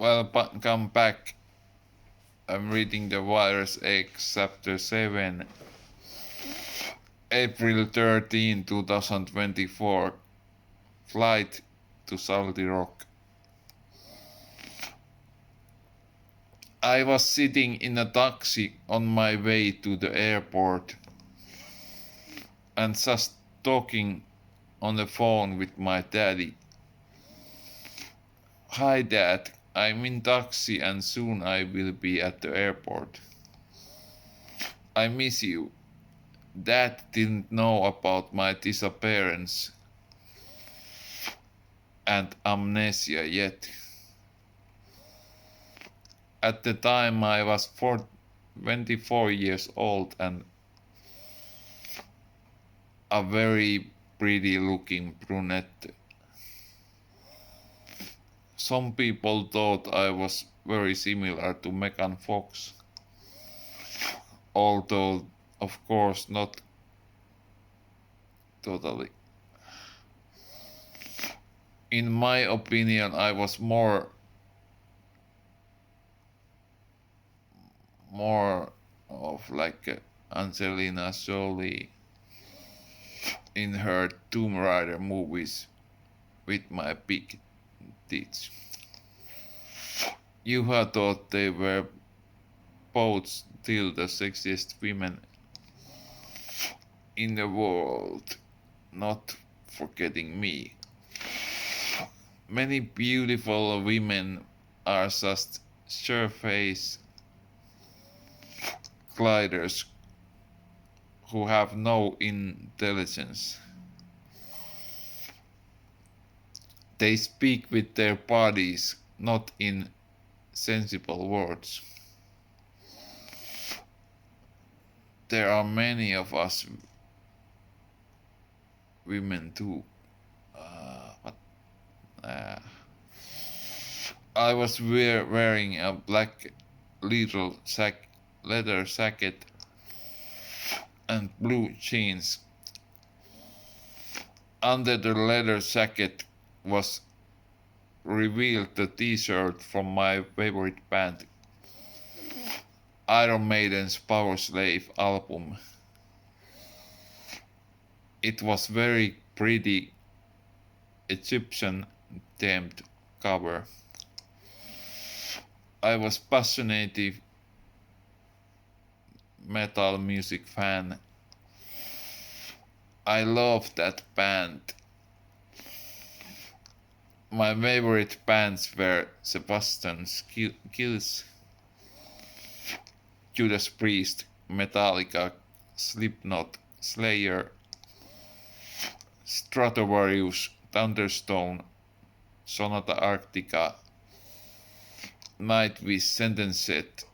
Come back. I'm reading The Virus X, Chapter 7, April 13, 2024. Flight to Salty Rock. I was sitting in a taxi on my way to the airport and just talking on the phone with my daddy. Hi dad, I'm in taxi and soon I will be at the airport. I miss you. Dad didn't know about my disappearance and amnesia yet. At the time I was 24 years old and a very pretty looking brunette. Some people thought I was very similar to Megan Fox, although of course not totally. In my opinion, I was more of like Angelina Jolie in her Tomb Raider movies with my big tits. Juha thought they were both still the sexiest women in the world, not forgetting me. Many beautiful women are just surface gliders who have no intelligence. They speak with their bodies, not in sensible words. There are many of us women too. But I was wearing a black leather jacket and blue jeans. Under the leather jacket was revealed the t-shirt from my favorite band, Iron Maiden's Power Slave album. It was very pretty Egyptian themed cover. I was passionate metal music fan. I loved that band. My favorite bands were Sebastian Kills, Judas Priest, Metallica, Slipknot, Slayer, Stratovarius, Thunderstone, Sonata Arctica, Nightwish, Sentenced,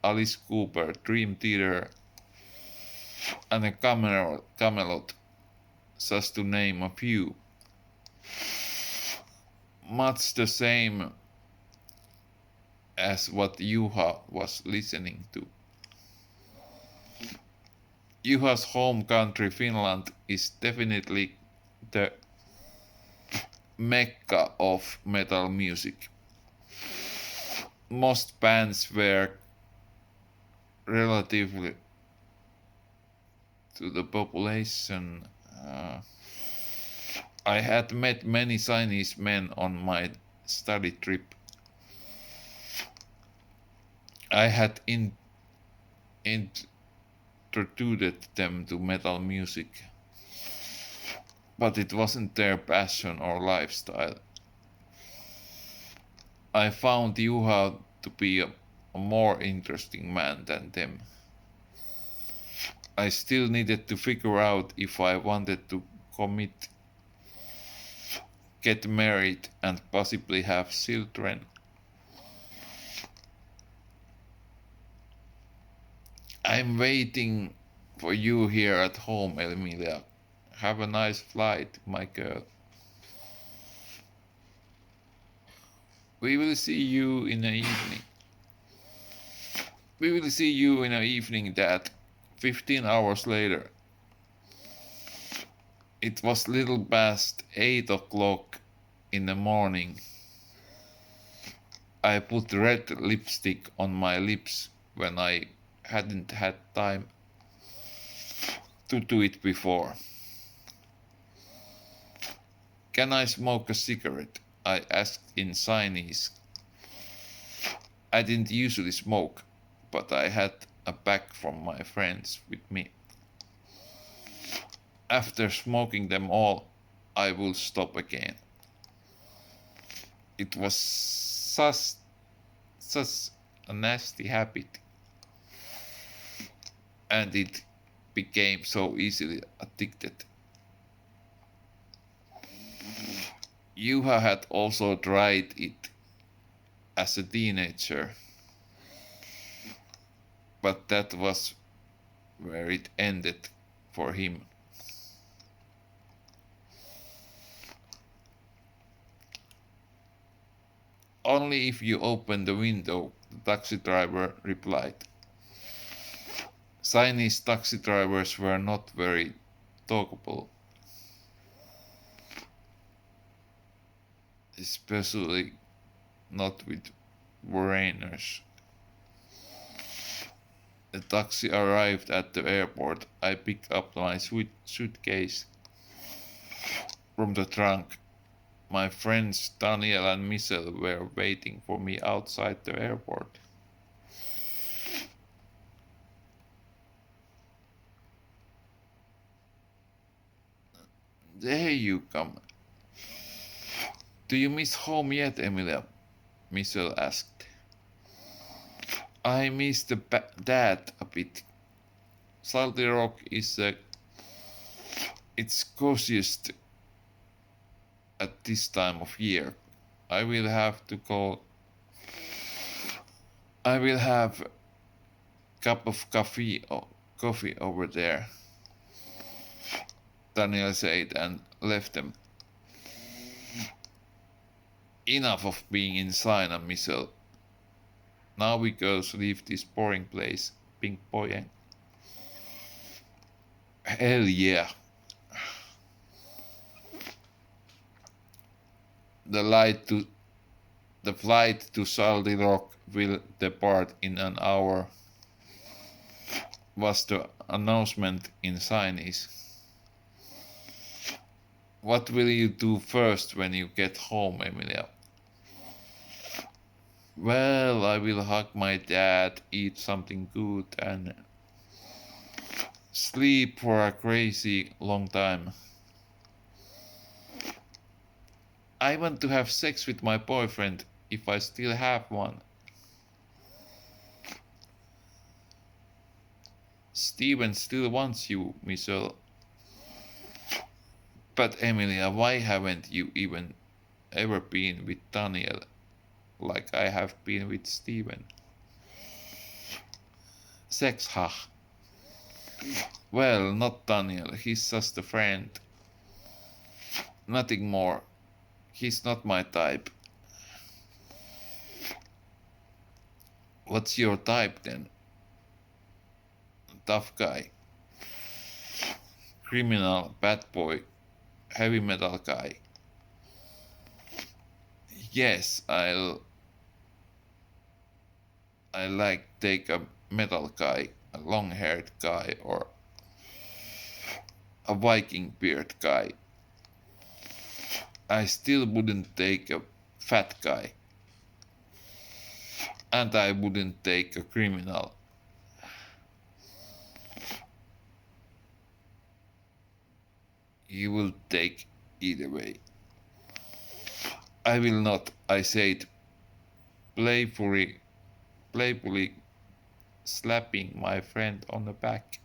Alice Cooper, Dream Theater, and a Camelot, just to name a few. Much the same as what Juha was listening to. Juha's home country Finland is definitely the mecca of metal music. Most bands were relatively to the population. I had met many Chinese men on my study trip. I had introduced them to metal music, but it wasn't their passion or lifestyle. I found Juha to be a more interesting man than them. I still needed to figure out if I wanted to commit, get married, and possibly have children. I'm waiting for you here at home, Emilia. Have a nice flight, my girl. We will see you in the evening. We will see you in the evening, Dad. 15 hours later. It was little past 8 o'clock in the morning. I put red lipstick on my lips when I hadn't had time to do it before. Can I smoke a cigarette? I asked in Chinese. I didn't usually smoke, but I had a pack from my friends with me. After smoking them all, I will stop again. It was such a nasty habit, and it became so easily addicted. Juha had also tried it as a teenager, but that was where it ended for him. Only if you open the window, the taxi driver replied. Chinese taxi drivers were not very talkable, especially not with foreigners. The taxi arrived at the airport. I picked up my suitcase from the trunk. My friends Daniel and Michelle were waiting for me outside the airport. There you come. Do you miss home yet, Emilia? Michelle asked. I miss the dad a bit. Salty Rock is its coziest at this time of year. I will have to go. I will have a cup of coffee over there, Daniel said and left them. Enough of being in China, Michelle. Now we go leave this boring place, Pink Boy. Hell yeah. The flight to Salty Rock will depart in an hour, was the announcement in Chinese. What will you do first when you get home, Emilia? Well, I will hug my dad, eat something good, and sleep for a crazy long time. I want to have sex with my boyfriend, if I still have one. Steven still wants you, Michelle. But Emilia, why haven't you even ever been with Daniel like I have been with Steven? Sex, huh? Well, not Daniel, he's just a friend. Nothing more. He's not my type. What's your type then? Tough guy. Criminal, bad boy, heavy metal guy. Yes, I like take a metal guy, a long-haired guy, or a Viking beard guy. I still wouldn't take a fat guy. And I wouldn't take a criminal. You will take either way. I will not, I said, playfully slapping my friend on the back.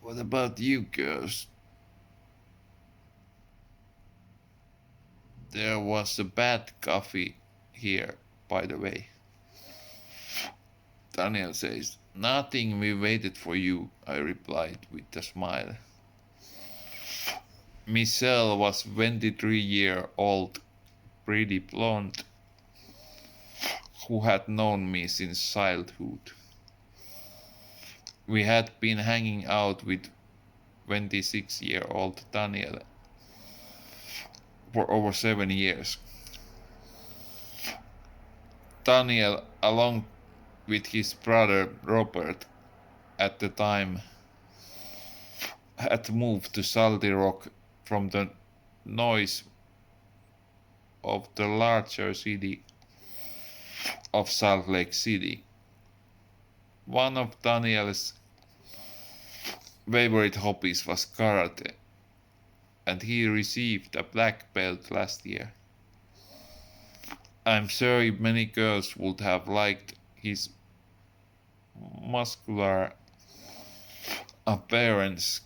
What about you girls? There was a bad coffee here, by the way. Daniel says, nothing, we waited for you, I replied with a smile. Michelle was 23-year-old, pretty blonde, who had known me since childhood. We had been hanging out with 26-year-old Daniel for over 7 years. Daniel, along with his brother Robert, at the time had moved to Salty Rock from the noise of the larger city of Salt Lake City. One of Daniel's favorite hobbies was karate, and he received a black belt last year. I'm sure many girls would have liked his muscular appearance,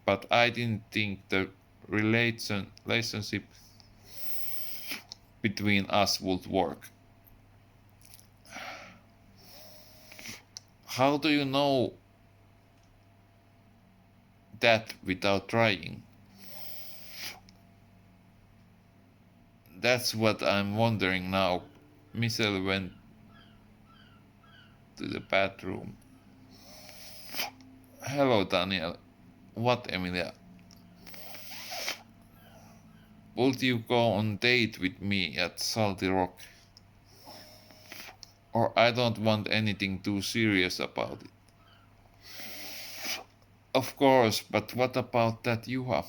but I didn't think the relationship between us would work. How do you know that without trying? That's what I'm wondering now. Michelle went to the bathroom. Hello, Daniel. What, Emilia? Would you go on date with me at Salty Rock? Or I don't want anything too serious about it. Of course, but what about that Juha?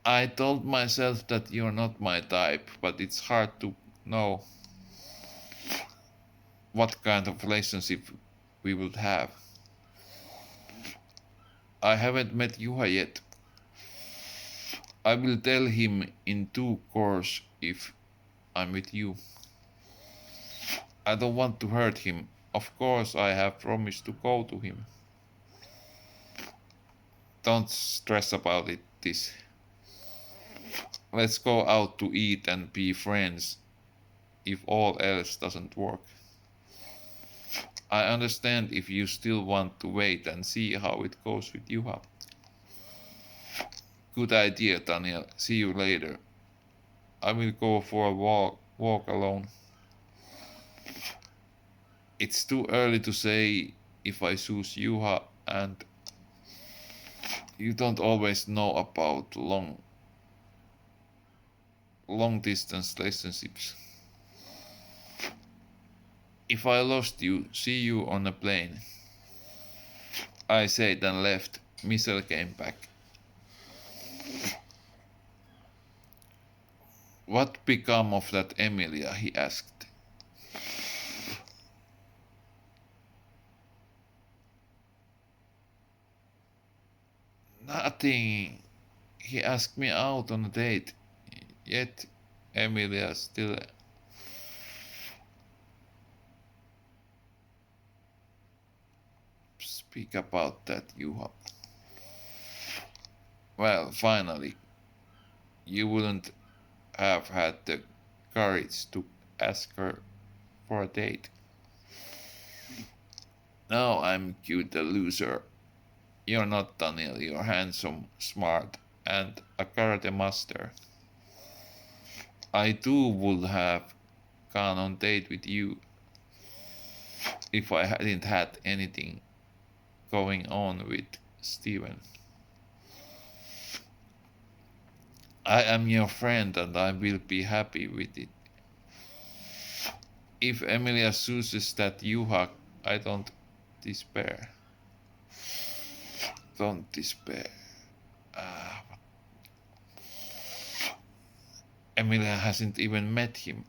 I told myself that you're not my type, but it's hard to know what kind of relationship we would have. I haven't met Juha yet. I will tell him in due course if I'm with you. I don't want to hurt him. Of course, I have promised to go to him. Don't stress about it, this. Let's go out to eat and be friends if all else doesn't work. I understand if you still want to wait and see how it goes with Juha. Good idea, Daniel. See you later. I will go for a walk alone. It's too early to say if I choose Juha, and you don't always know about long distance relationships. If I lost you, see you on a plane. I said and left. Michelle came back. What became of that Emilia? He asked. Nothing. He asked me out on a date. Yet Emilia still speak about that, Juha. Well, finally, you wouldn't have had the courage to ask her for a date. No, I'm cute, a loser. You're not, Daniel. You're handsome, smart, and a karate master. I too would have gone on date with you if I hadn't had anything going on with Steven. I am your friend and I will be happy with it. If Emilia chooses that Juha, I don't despair. Don't despair. Emilia hasn't even met him.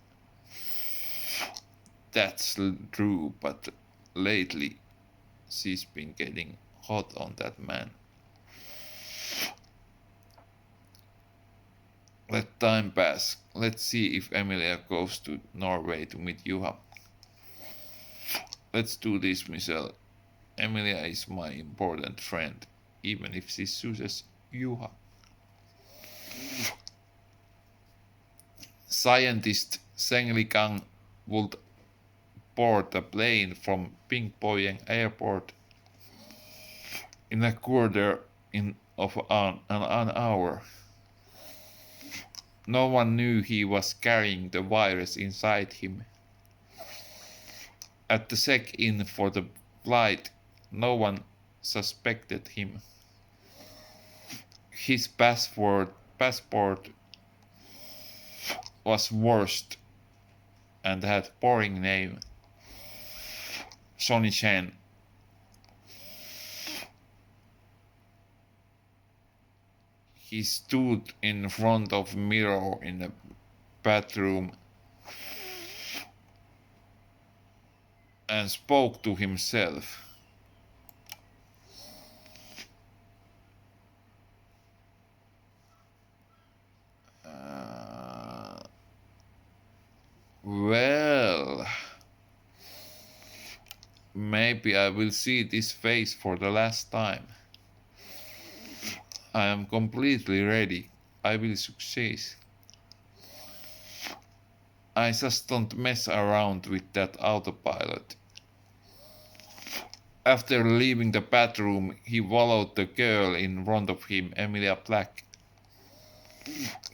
That's true, but lately she's been getting hot on that man. Let time pass. Let's see if Emilia goes to Norway to meet Juha. Let's do this, Michelle. Emilia is my important friend, even if she chooses Juha. Scientist Zheng Ligang would board a plane from Pingpoyeng Airport in a quarter of an hour. No one knew he was carrying the virus inside him. At the check-in for the flight, No one suspected him. His passport was worst and had boring name. Sonny Chen. He stood in front of mirror in the bathroom and spoke to himself. Well, maybe I will see this face for the last time. I am completely ready. I will succeed. I just don't mess around with that autopilot. After leaving the bathroom, he followed the girl in front of him, Emilia Black.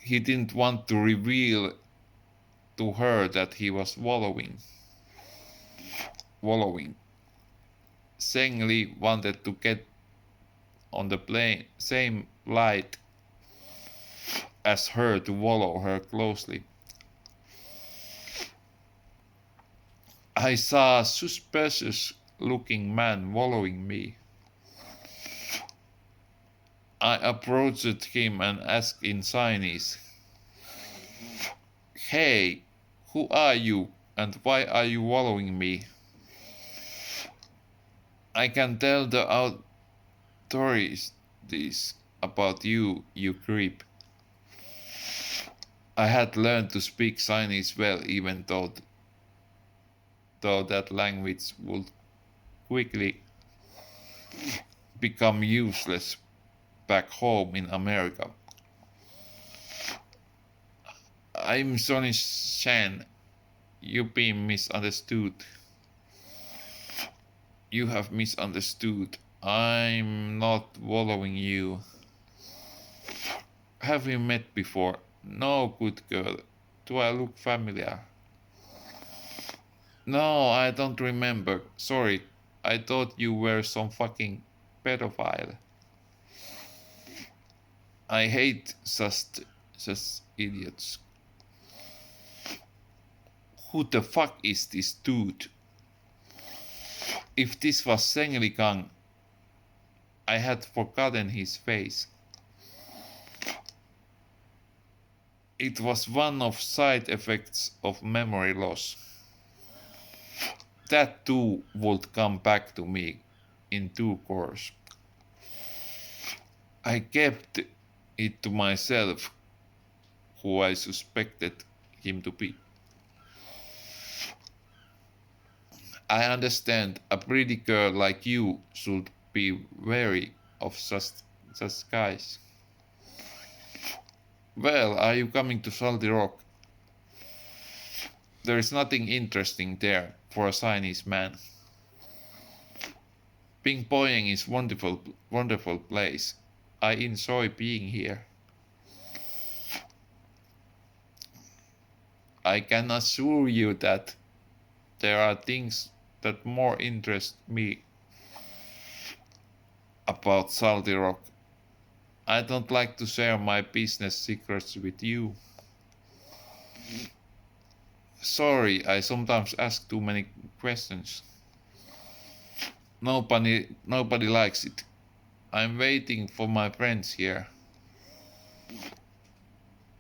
He didn't want to reveal to her that he was following. Zheng Li wanted to get on the same flight as her to follow her closely. I saw a suspicious looking man following me. I approached him and asked in Chinese, "Hey, who are you and why are you following me? I can tell the authorities about you, you creep." I had learned to speak Chinese well, even though that language would quickly become useless back home in America. "I'm Sonny Chen. You've been misunderstood." "You have misunderstood. I'm not following you." "Have we met before?" "No, good girl. Do I look familiar?" "No, I don't remember. Sorry. I thought you were some fucking pedophile." I hate such idiots. Who the fuck is this dude? If this was Zheng Ligang, I had forgotten his face. It was one of side effects of memory loss. That too would come back to me in due course. I kept it to myself who I suspected him to be. I understand a pretty girl like you should be wary of such guys. "Well, are you coming to Salty Rock?" "There is nothing interesting there for a Chinese man." "Ping Poyang is wonderful place. I enjoy being here." "I can assure you that there are things that more interest me about Salty Rock. I don't like to share my business secrets with you." "Sorry, I sometimes ask too many questions." Nobody likes it. I'm waiting for my friends here."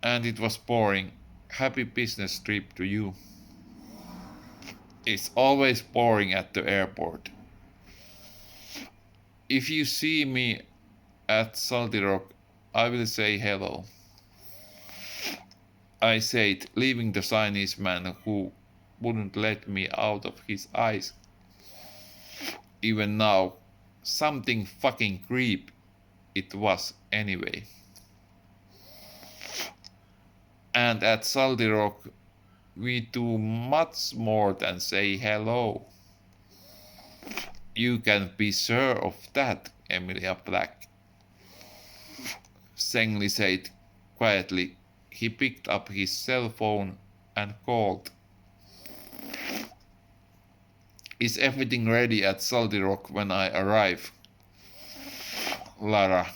"And it was boring. Happy business trip to you." "It's always boring at the airport." "If you see me at Salty Rock, I will say hello," I said, leaving the Chinese man who wouldn't let me out of his eyes. Even now, something fucking creep it was anyway. And at Salty Rock, we do much more than say hello. "You can be sure of that, Emilia Black," Zheng Li said quietly. He picked up his cell phone and called. Is everything ready at Salty Rock when I arrive? Lara.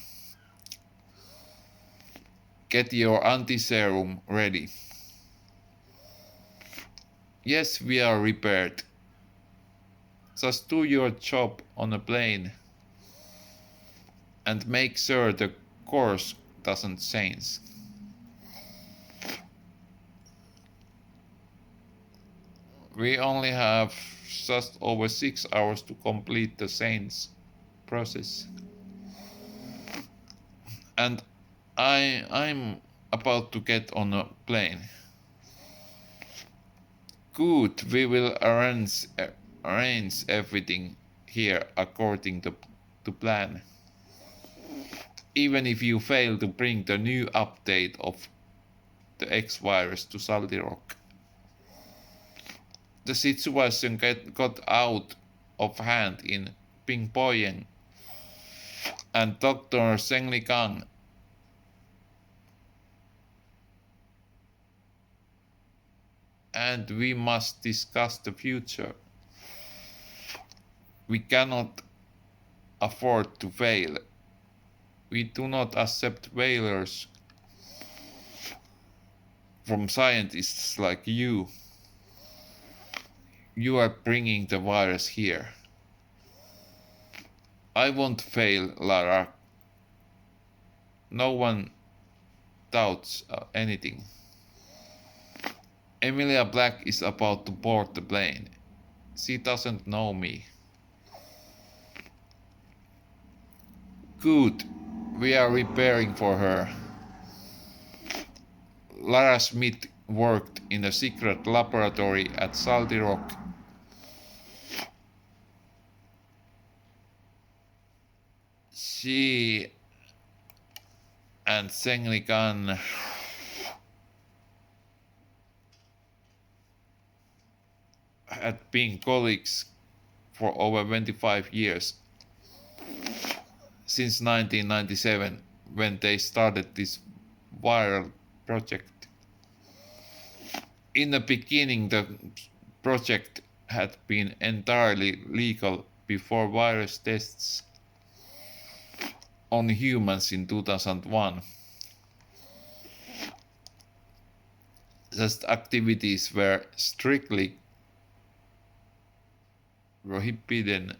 Get your anti-serum ready. Yes, we are repaired. Just do your job on a plane and make sure the course doesn't change. We only have just over 6 hours to complete the change process. And I'm about to get on a plane. Good, we will arrange everything here according to plan. Even if you fail to bring the new update of the X virus to Salty Rock. The situation got out of hand in Pingpoyeng, and Dr. Zhengli Kang and we must discuss the future. We cannot afford to fail. We do not accept failures from scientists like you. You are bringing the virus here. I won't fail, Lara. No one doubts anything. Emilia Black is about to board the plane. She doesn't know me. Good. We are preparing for her. Lara Smith worked in a secret laboratory at Salty Rock. She and Zhengli Khan had been colleagues for over 25 years, since 1997, when they started this viral project. In the beginning, the project had been entirely legal before virus tests on humans in 2001. Such activities were strictly prohibited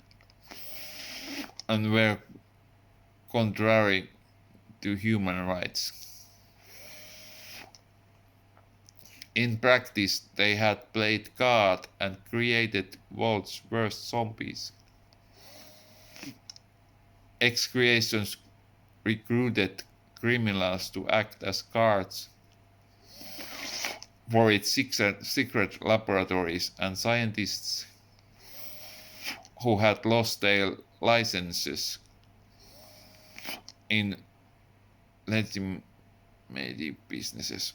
and were contrary to human rights. In practice, they had played God and created world's worst zombies. X-Creations recruited criminals to act as guards for its secret laboratories, and scientists who had lost their licenses in legitimate businesses.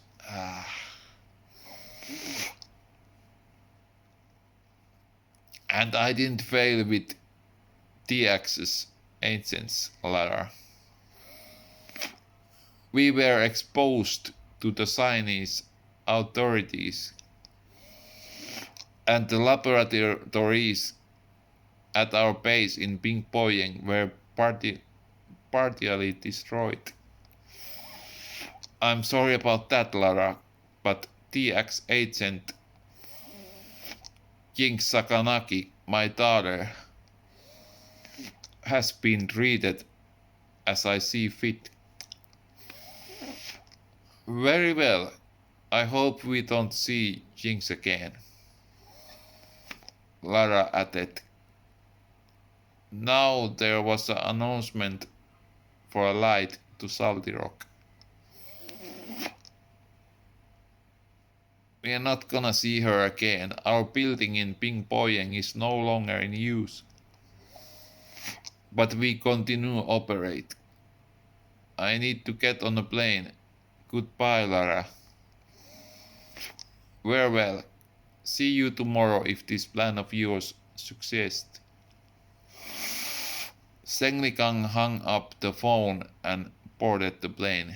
And I didn't fail with TX's agents, Lara. We were exposed to the Chinese authorities, and the laboratories at our base in Pingpoyeng were partially destroyed. I'm sorry about that, Lara, but TX agent King Sakanagi, my daughter, has been treated as I see fit. Very well. I hope we don't see Jinx again, Lara added. Now there was an announcement for a light to Salty Rock. We are not gonna see her again. Our building in Pingpoyeng is no longer in use. But we continue to operate. I need to get on a plane. Goodbye, Lara. Very well. See you tomorrow if this plan of yours succeeds. Zhengli Kang hung up the phone and boarded the plane.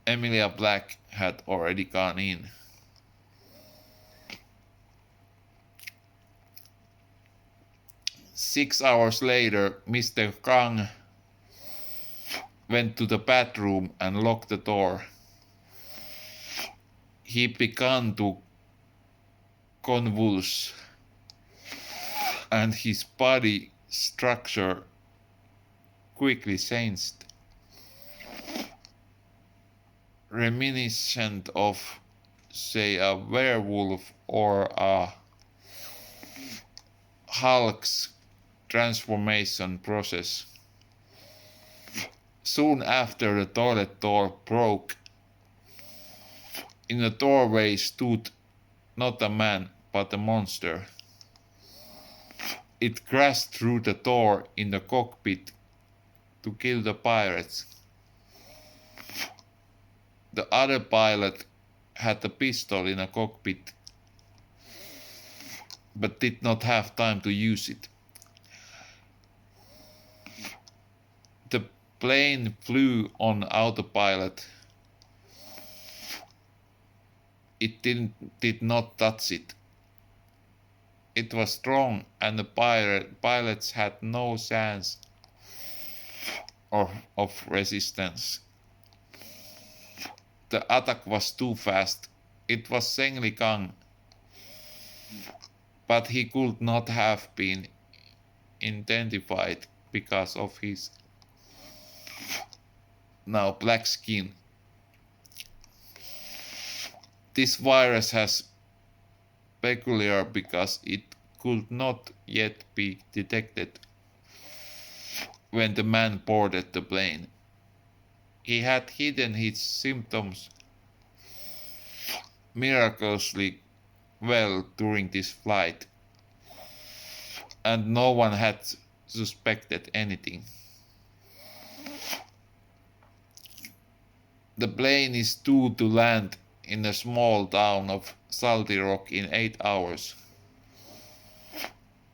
Emilia Black had already gone in. 6 hours later, Mr. Kang went to the bathroom and locked the door. He began to convulse, and his body structure quickly changed, reminiscent of, say, a werewolf or a Hulk's transformation process. Soon after, the toilet door broke. In the doorway stood not a man, but a monster. It crashed through the door in the cockpit to kill the pirates. The other pilot had a pistol in a cockpit, but did not have time to use it. The plane flew on autopilot. It did not touch it. It was strong, and the pilots had no chance of resistance. The attack was too fast. It was Zheng Ligang, but he could not have been identified because of his now black skin. This virus has peculiar because it could not yet be detected when the man boarded the plane. He had hidden his symptoms miraculously well during this flight, and no one had suspected anything. The plane is due to land in the small town of Salty Rock in 8 hours.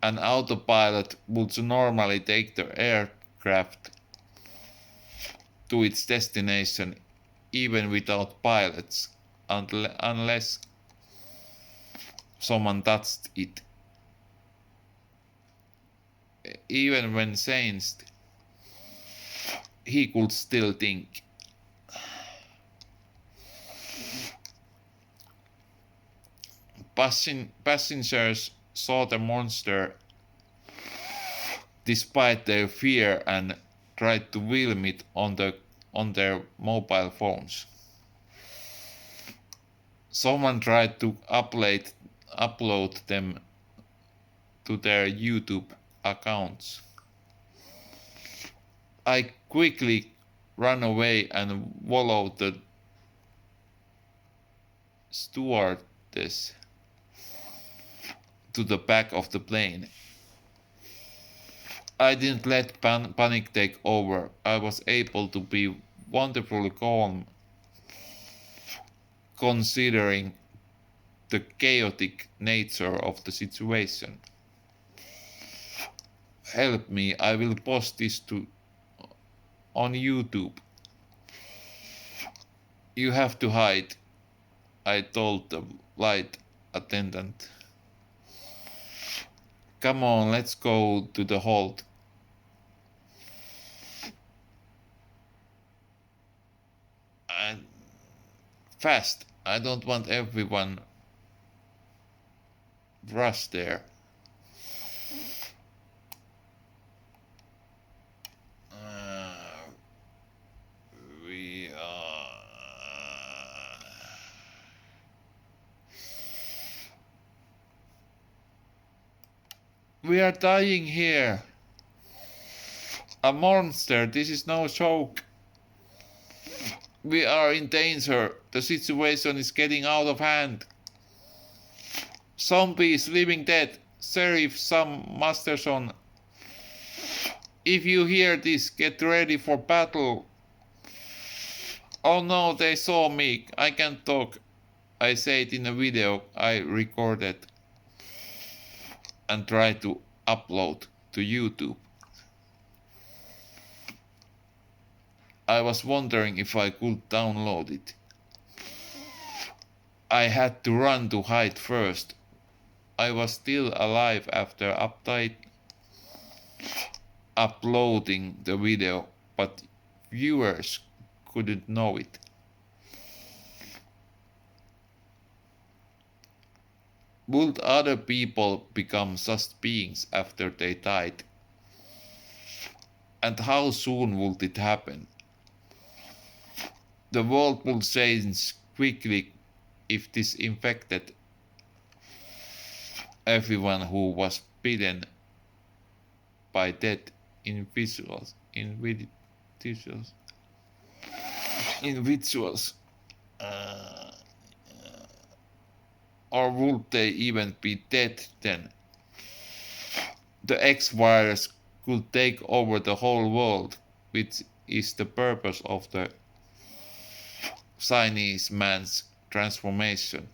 An autopilot would normally take the aircraft to its destination even without pilots, unless someone touched it. Even when changed, he could still think. Passengers saw the monster despite their fear and tried to film it on their mobile phones. Someone tried to upload them to their YouTube accounts. I quickly ran away and followed the stewardess to the back of the plane. I didn't let panic take over. I was able to be wonderfully calm, considering the chaotic nature of the situation. Help me, I will post this on YouTube. You have to hide, I told the flight attendant. Come on, let's go to the hold. And fast, I don't want everyone rush there. We are dying here. A monster, this is no joke. We are in danger. The situation is getting out of hand. Zombies, living dead. Sheriff Sam Masterson. If you hear this, get ready for battle. Oh no, they saw me. I can't talk. I said in a video I recorded and tried to upload to YouTube. I was wondering if I could download it. I had to run to hide first. I was still alive after update. uploading the video, but viewers couldn't know it. Would other people become just beings after they died? And how soon would it happen? The world will change quickly if this infected everyone who was bitten by dead individuals. Or would they even be dead then? The X virus could take over the whole world, which is the purpose of the Chinese man's transformation.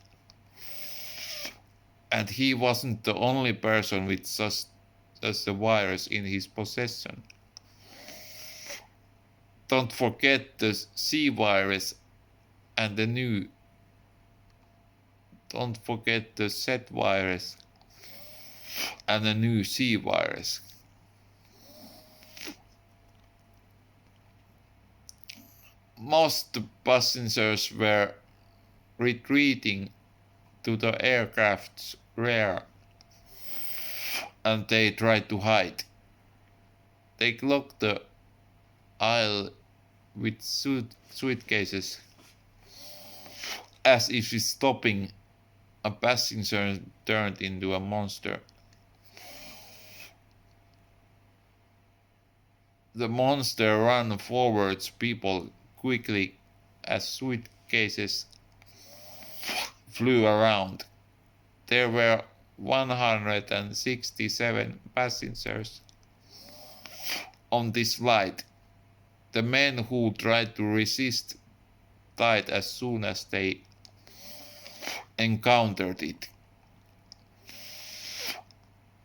And he wasn't the only person with such a virus in his possession. Don't forget the C virus and the new. Don't forget the Z virus and the new C virus. Most passengers were retreating to the aircraft's rear and they tried to hide. They clogged the aisle with suitcases as if stopping a passenger turned into a monster. The monster ran forwards people quickly as suitcases flew around. There were 167 passengers on this flight. The men who tried to resist died as soon as they encountered it.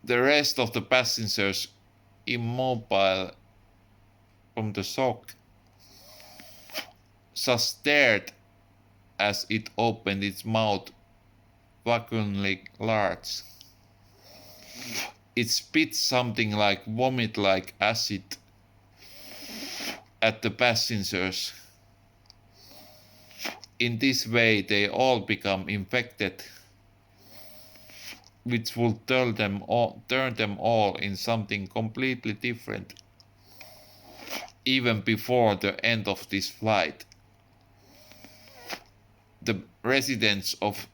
The rest of the passengers, immobile from the shock, just stared as it opened its mouth vacuumly large. It spit something like vomit-like acid at the passengers. In this way, they all become infected, which will turn them all in something completely different, even before the end of this flight. The residents of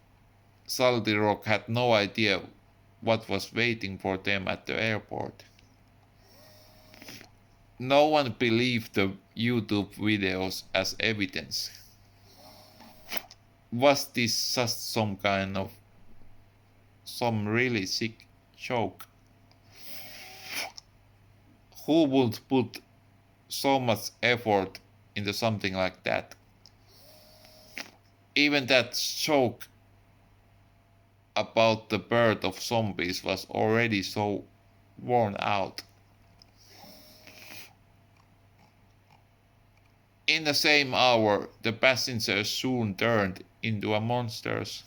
Salty Rock had no idea what was waiting for them at the airport. No one believed the YouTube videos as evidence. Was this just some really sick joke? Who would put so much effort into something like that? Even that joke about the birth of zombies was already so worn out. In the same hour, the passengers soon turned into monsters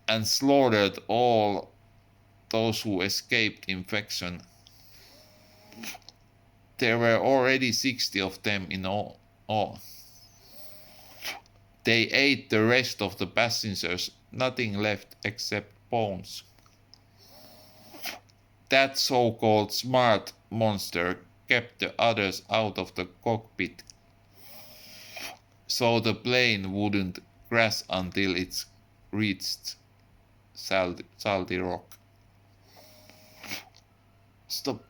and slaughtered all those who escaped infection. There were already 60 of them in all. They ate the rest of the passengers, nothing left except bones. That so-called smart monster kept the others out of the cockpit, so the plane wouldn't crash until it reached Salty Rock. Stop.